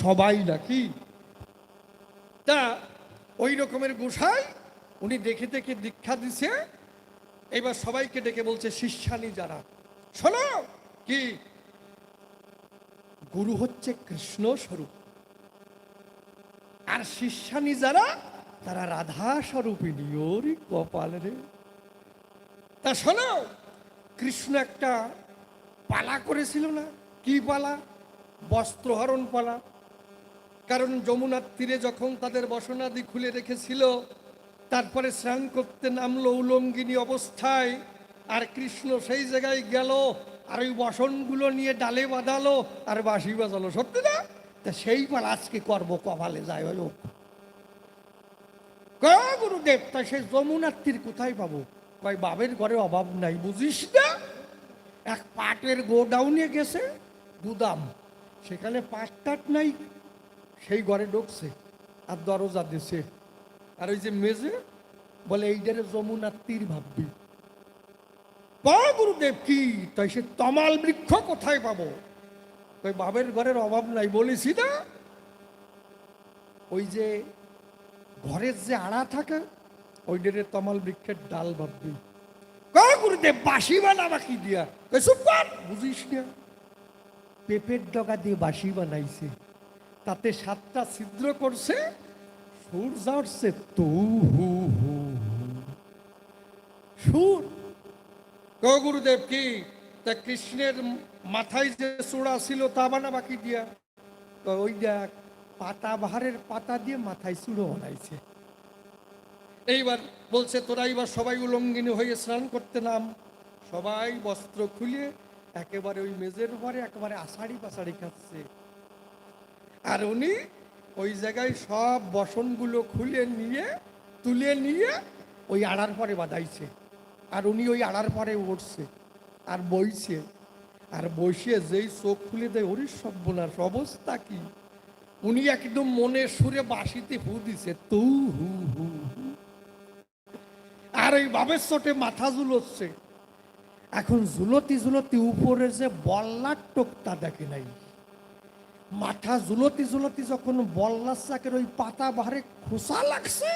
সবাই নাকি। তা ওই রকমের গোসাই উনি দেখে দেখে দীক্ষা দিছে। এবার সবাইকে ডেকে বলছে, শিষ্যানি যারা শোনো, কি গুরু হচ্ছে কৃষ্ণ স্বরূপ, আর শিষ্যানি যারা তারা রাধা স্বরূপিনী। ওরে কপাল রে। তা শোনো, কৃষ্ণ একটা পালা করেছিল না? কি পালা? বস্ত্রহরণ পালা। কারণ যমুনার তীরে যখন তাদের বসনাদি খুলে রেখেছিল, তারপরে স্নান করতে নামলো উলঙ্গিনী অবস্থায়, আর কৃষ্ণ সেই জায়গায় গেল আর ওই বসনগুলো নিয়ে ডালে বাঁধালো আর বাঁশি বাজালো। সত্যি না? তা সেই পালা আজকে করবো, কপালে যায় ওই লোক। গুরুদেব, তা সেই যমুনার তীর কোথায় পাবো? কয় বাবের ঘরে অভাব নাই, বুঝিস না? এক পাটের গোডাউনে গেছে, গুদাম, সেখানে পাট টাট নাই, সেই ঘরে ঢুকছে আর দরজা দিছে। আর ওই যে মেজে বলে, এইটারে যমুনার তীর ভাববি। গুরুদেব কি? তাই সে তমাল বৃক্ষ কোথায় পাবো? তাই বাবের ঘরের অভাব নাই, বলেছি না? ওই যে ঘরের যে আড়া থাকে, ওইটারে তমাল বৃক্ষের ডাল ভাববি। গুরুদেব বাঁশি বানাবা কি দিয়া? বুঝিস না? পেঁপের ডগা দিয়ে বাঁশি বানাইছে, তাতে 7টা ছিদ্র করছে, সুর যাচ্ছে তু হু হু সুর। গুরুদেব কি? তা কৃষ্ণের মাথায় যে চূড়া ছিল তা বানাবা কি দিয়া? ওই দেখ, পাতা বাহারের পাতা দিয়ে মাথায় চূড়ো বানাইছে। এইবার বলছে, তোরা এবার সবাই উলঙ্গিনী হয়ে স্নান করতে নাম। সবাই বস্ত্র খুলে একেবারে ওই মেজের উপরে একেবারে আষাঢ়ি পাশাড়ি খাচ্ছে। আর উনি ওই জায়গায় সব বসনগুলো খুলে নিয়ে তুলে নিয়ে ওই আড়ার পরে বাঁধাইছে। আর উনি ওই আড়ার পরে উঠছে আর বইছে। আর বসিয়ে যেই চোখ খুলে দেয়, ওরে সর্বনাশ, অবস্থা কি! উনি একদম মনে সুরে বাঁশিতে ফু দিছে, তু হু হু হু। আর ওই বাবের চোটে মাথা ঝুলোচ্ছে। এখন ঝুলতি ঝুলতি উপরে যে বল্লার টোকটা দেখে নাই, মাথা ঝুলতি ঝুলতি যখন বল্লার চাকের ওই পাতা বাহারে খোসা লাগছে,